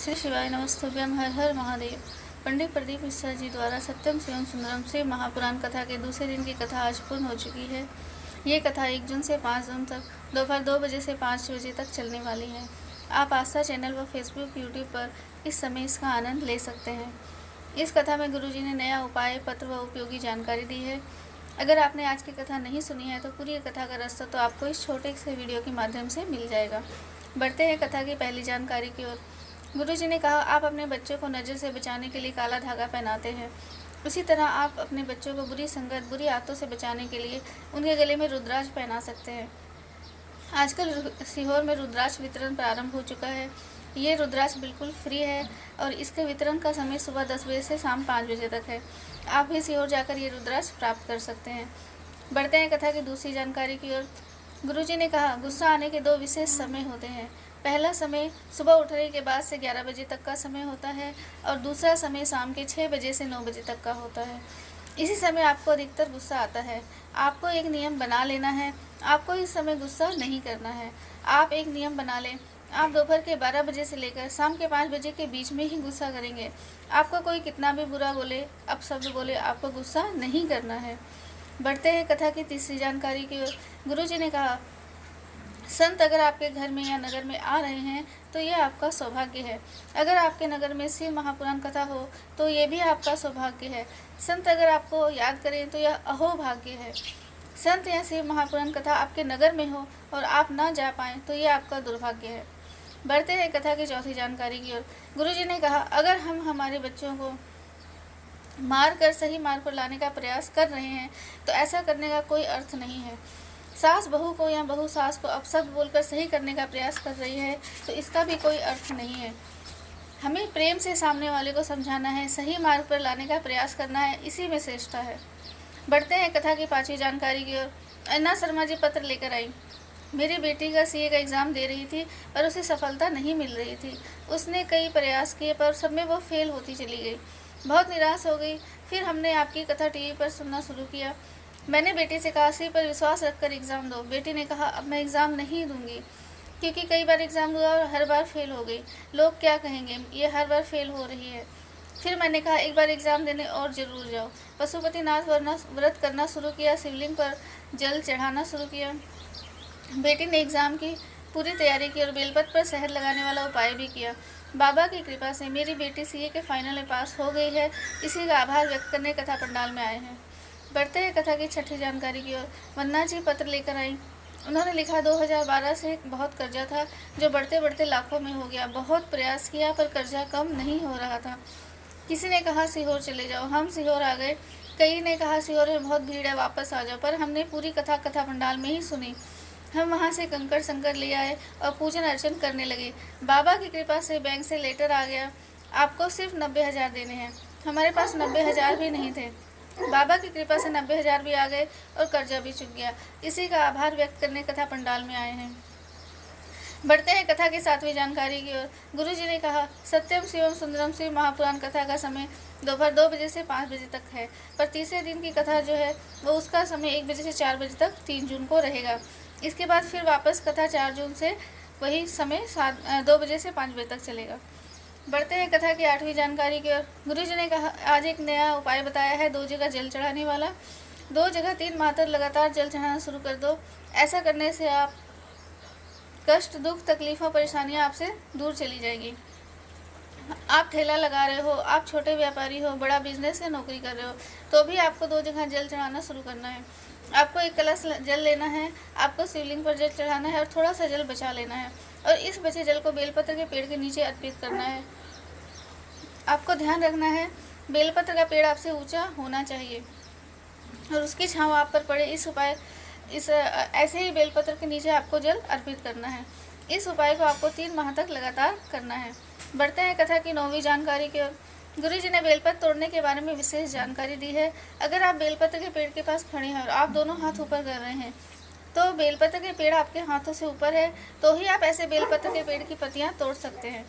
श्री शिवाय नमस्तुभ्यम। हर हर महादेव। पंडित प्रदीप मिश्रा जी द्वारा सत्यम शिवम सुंदरम से महापुराण कथा के दूसरे दिन की कथा आज पूर्ण हो चुकी है। ये कथा 1 जून से 5 जून तक दोपहर 2 बजे से 5 बजे तक चलने वाली है। आप आस्था चैनल व फेसबुक यूट्यूब पर इस समय इसका आनंद ले सकते हैं। इस कथा में गुरुजी ने नया उपाय, पत्र व उपयोगी जानकारी दी है। अगर आपने आज की कथा नहीं सुनी है तो पूरी कथा का रास्ता तो आपको इस छोटे से वीडियो के माध्यम से मिल जाएगा। बढ़ते हैं कथा की पहली जानकारी की ओर। गुरुजी ने कहा, आप अपने बच्चों को नज़र से बचाने के लिए काला धागा पहनाते हैं। उसी तरह आप अपने बच्चों को बुरी संगत, बुरी आदतों से बचाने के लिए उनके गले में रुद्राक्ष पहना सकते हैं। आजकल सीहोर में रुद्राक्ष वितरण प्रारंभ हो चुका है। ये रुद्राक्ष बिल्कुल फ्री है और इसके वितरण का समय सुबह 10 बजे से शाम 5 बजे तक है। आप भी सीहोर जाकर ये रुद्राक्ष प्राप्त कर सकते हैं। बढ़ते हैं कथा की दूसरी जानकारी की ओर। गुरुजी ने कहा, गुस्सा आने के 2 विशेष समय होते हैं। पहला समय सुबह उठने के बाद से 11 बजे तक का समय होता है और दूसरा समय शाम के 6 बजे से 9 बजे तक का होता है। इसी समय आपको अधिकतर गुस्सा आता है। आपको एक नियम बना लेना है, आपको इस समय गुस्सा नहीं करना है। आप एक नियम बना लें, आप दोपहर के 12 बजे से लेकर शाम के 5 बजे के बीच में ही गुस्सा करेंगे। आपको कोई कितना भी बुरा बोले, अपशब्द बोले, आपको गुस्सा नहीं करना है। बढ़ते हैं कथा की तीसरी जानकारी की ओर। गुरुजी ने कहा, संत अगर आपके घर में या नगर में आ रहे हैं तो यह आपका सौभाग्य है। अगर आपके नगर में शिव महापुराण कथा हो तो ये भी आपका सौभाग्य है। संत अगर आपको याद करें तो यह अहोभाग्य है। संत या शिव महापुराण कथा आपके नगर में हो और आप ना जा पाएँ तो यह आपका दुर्भाग्य है। बढ़ते हैं कथा की चौथी जानकारी की ओर। गुरुजी ने कहा, अगर हम हमारे बच्चों को मार कर सही मार्ग पर लाने का प्रयास कर रहे हैं तो ऐसा करने का कोई अर्थ नहीं है। सास बहू को या बहू सास को अपशब्द बोलकर सही करने का प्रयास कर रही है तो इसका भी कोई अर्थ नहीं है। हमें प्रेम से सामने वाले को समझाना है, सही मार्ग पर लाने का प्रयास करना है, इसी में श्रेष्ठता है। बढ़ते हैं कथा की 5वीं जानकारी की ओर। अन्ना शर्मा जी पत्र लेकर आई। मेरी बेटी का सीए का एग्ज़ाम दे रही थी पर उसे सफलता नहीं मिल रही थी। उसने कई प्रयास किए पर सब में वो फेल होती चली गई। बहुत निराश हो गई। फिर हमने आपकी कथा टीवी पर सुनना शुरू किया। मैंने बेटी से कहा, सी पर विश्वास रखकर एग्ज़ाम दो। बेटी ने कहा, अब मैं एग्ज़ाम नहीं दूंगी क्योंकि कई बार एग्ज़ाम हुआ और हर बार फेल हो गई। लोग क्या कहेंगे, ये हर बार फेल हो रही है। फिर मैंने कहा, एक बार एग्ज़ाम देने और ज़रूर जाओ। पशुपतिनाथ व्रत करना शुरू किया, शिवलिंग पर जल चढ़ाना शुरू किया। बेटी ने एग्ज़ाम की पूरी तैयारी की और बेलपत्र पर शहद लगाने वाला उपाय भी किया। बाबा की कृपा से मेरी बेटी सीए के फाइनल में पास हो गई है। इसी का आभार व्यक्त करने कथा पंडाल में आए हैं। बढ़ते हैं कथा की 6ठी जानकारी की ओर। वन्ना जी पत्र लेकर आई। उन्होंने लिखा, 2012 से बहुत कर्जा था जो बढ़ते बढ़ते लाखों में हो गया। बहुत प्रयास किया पर कर्जा कम नहीं हो रहा था। किसी ने कहा सीहोर चले जाओ, हम सीहोर आ गए। कई ने कहा सीहोर में बहुत भीड़ है, वापस आ जाओ। पर हमने पूरी कथा पंडाल में ही सुनी। हम वहाँ से कंकड़ संकट ले आए और पूजन अर्चन करने लगे। बाबा की कृपा से बैंक से लेटर आ गया, आपको सिर्फ 90,000 देने हैं। हमारे पास 90,000 भी नहीं थे। बाबा की कृपा से 90,000 भी आ गए और कर्जा भी चुक गया। इसी का आभार व्यक्त करने कथा पंडाल में आए हैं। बढ़ते हैं कथा की 7वीं जानकारी की ओर। गुरुजी ने कहा, सत्यम शिवम सुंदरम शिव महापुराण कथा का समय दोपहर 2 बजे से 5 बजे तक है, पर तीसरे दिन की कथा जो है वो उसका समय 1 बजे से 4 बजे तक 3 जून को रहेगा। इसके बाद फिर वापस कथा 4 जून से वही समय 2 बजे से 5 बजे तक चलेगा। बढ़ते हैं कथा की 8वीं जानकारी की ओर। गुरुजी ने कहा, आज एक नया उपाय बताया है, 2 जगह जल चढ़ाने वाला। 2 जगह 3 माह तक लगातार जल चढ़ाना शुरू कर दो। ऐसा करने से आप कष्ट, दुख, तकलीफ़ों, परेशानियां आपसे दूर चली जाएगी। आप ठेला लगा रहे हो, आप छोटे व्यापारी हो, बड़ा बिजनेस या नौकरी कर रहे हो, तो भी आपको 2 जगह जल चढ़ाना शुरू करना है। आपको एक कलश जल लेना है, आपको शिवलिंग पर जल चढ़ाना है और थोड़ा सा जल बचा लेना है और इस बचे जल को बेलपत्र के पेड़ के नीचे अर्पित करना है। आपको ध्यान रखना है, बेलपत्र का पेड़ आपसे ऊंचा होना चाहिए और उसकी छांव आप पर पड़े। ऐसे ही बेलपत्र के नीचे आपको जल अर्पित करना है। इस उपाय को आपको 3 माह तक लगातार करना है। बढ़ते हैं कथा की 9वीं जानकारी की ओर। गुरुजी ने बेलपत्र तोड़ने के बारे में विशेष जानकारी दी है। अगर आप बेलपत्र के पेड़ के पास खड़े हैं और आप दोनों हाथ ऊपर कर रहे हैं तो बेलपत्र के पेड़ आपके हाथों से ऊपर है तो ही आप ऐसे बेलपत्र के पेड़ की पत्तियां तोड़ सकते हैं।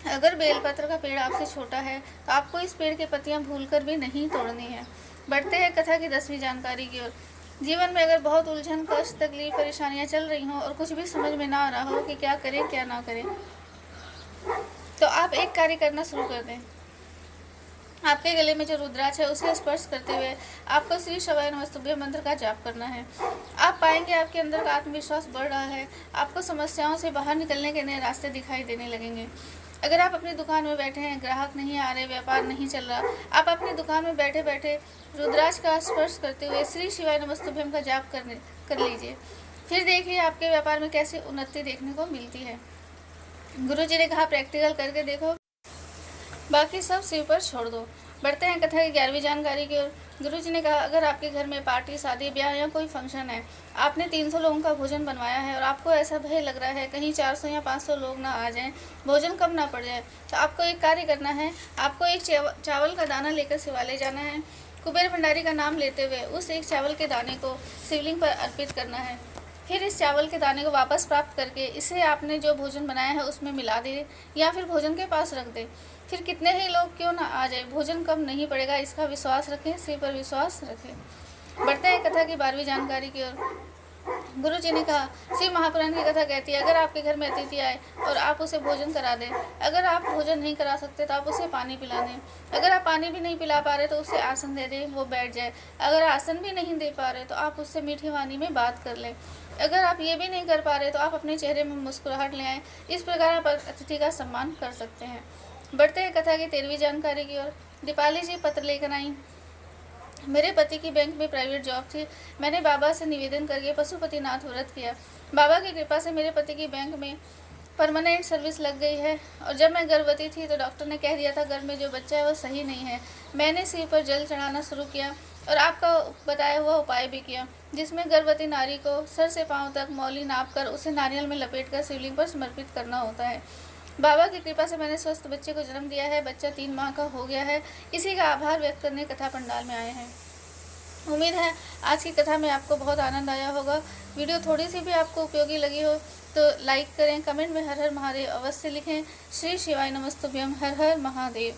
अगर बेलपत्र का पेड़ आपसे छोटा है तो आपको इस पेड़ की पत्तियां भूलकर भी नहीं तोड़नी है। बढ़ते हैं कथा की 10वीं जानकारी की ओर। जीवन में अगर बहुत उलझन, कष्ट, तकलीफ, परेशानियां चल रही हों और कुछ भी समझ में ना आ रहा हो कि क्या करें क्या ना करें, तो आप एक कार्य करना शुरू कर दें। आपके गले में जो रुद्राक्ष है उसे स्पर्श करते हुए आपको श्री शिवाय नमस्तुभ्यं मंत्र का जाप करना है। आप पाएंगे आपके अंदर का आत्मविश्वास बढ़ रहा है, आपको समस्याओं से बाहर निकलने के नए रास्ते दिखाई देने लगेंगे। अगर आप अपनी दुकान में बैठे हैं, ग्राहक नहीं आ रहे, व्यापार नहीं चल रहा, आप अपनी दुकान में बैठे बैठे रुद्राक्ष का स्पर्श करते हुए श्री शिवाय नमस्तुभ्यं का जाप कर लीजिए। फिर देखिए आपके व्यापार में कैसी उन्नति देखने को मिलती है। गुरु जी ने कहा प्रैक्टिकल करके देखो, बाकी सब शिव पर छोड़ दो। बढ़ते हैं कथा की 11वीं जानकारी की ओर। गुरु जी ने कहा अगर आपके घर में पार्टी, शादी, ब्याह या कोई फंक्शन है, आपने 300 लोगों का भोजन बनवाया है और आपको ऐसा भय लग रहा है कहीं 400 या 500 लोग ना आ जाएं, भोजन कम ना पड़ जाए, तो आपको एक कार्य करना है। आपको एक चावल का दाना लेकर शिवालय जाना है। कुबेर भंडारी का नाम लेते हुए उस एक चावल के दाने को शिवलिंग पर अर्पित करना है। फिर इस चावल के दाने को वापस प्राप्त करके इसे आपने जो भोजन बनाया है उसमें मिला दे या फिर भोजन के पास रख दे। फिर कितने ही लोग क्यों ना आ जाए, भोजन कम नहीं पड़ेगा, इसका विश्वास रखें, शिव पर विश्वास रखें। बढ़ते हैं कथा की 12वीं जानकारी की ओर। गुरु जी ने कहा शिव महापुराण की कथा कहती है अगर आपके घर में अतिथि आए और आप उसे भोजन करा दें, अगर आप भोजन नहीं करा सकते तो आप उसे पानी पिला दें, अगर आप पानी भी नहीं पिला पा रहे तो उसे आसन दे दें, वो बैठ जाए, अगर आसन भी नहीं दे पा रहे तो आप उससे मीठी वाणी में बात कर लें, अगर आप ये भी नहीं कर पा रहे तो आप अपने चेहरे में मुस्कुराहट ले आएँ। इस प्रकार आप अतिथि का सम्मान कर सकते हैं। बढ़ते हैं कथा की 13वीं जानकारी की ओर। दीपाली जी पत्र लेकर आई। मेरे पति की बैंक में प्राइवेट जॉब थी। मैंने बाबा से निवेदन करके पशुपतिनाथ व्रत किया। बाबा की कृपा से मेरे पति की बैंक में परमानेंट सर्विस लग गई है और जब मैं गर्भवती थी तो डॉक्टर ने कह दिया था गर्भ में जो बच्चा है वो सही नहीं है। मैंने शिव पर जल चढ़ाना शुरू किया और आपका बताया हुआ उपाय भी किया, जिसमें गर्भवती नारी को सर से पाँव तक मौली नाप कर उसे नारियल में लपेट कर शिवलिंग पर समर्पित करना होता है। बाबा की कृपा से मैंने स्वस्थ बच्चे को जन्म दिया है। बच्चा 3 माह का हो गया है। इसी का आभार व्यक्त करने कथा पंडाल में आए हैं। उम्मीद है आज की कथा में आपको बहुत आनंद आया होगा। वीडियो थोड़ी सी भी आपको उपयोगी लगी हो तो लाइक करें, कमेंट में हर हर महादेव अवश्य लिखें। श्री शिवाय नमस्तुभ्यं। हर हर महादेव।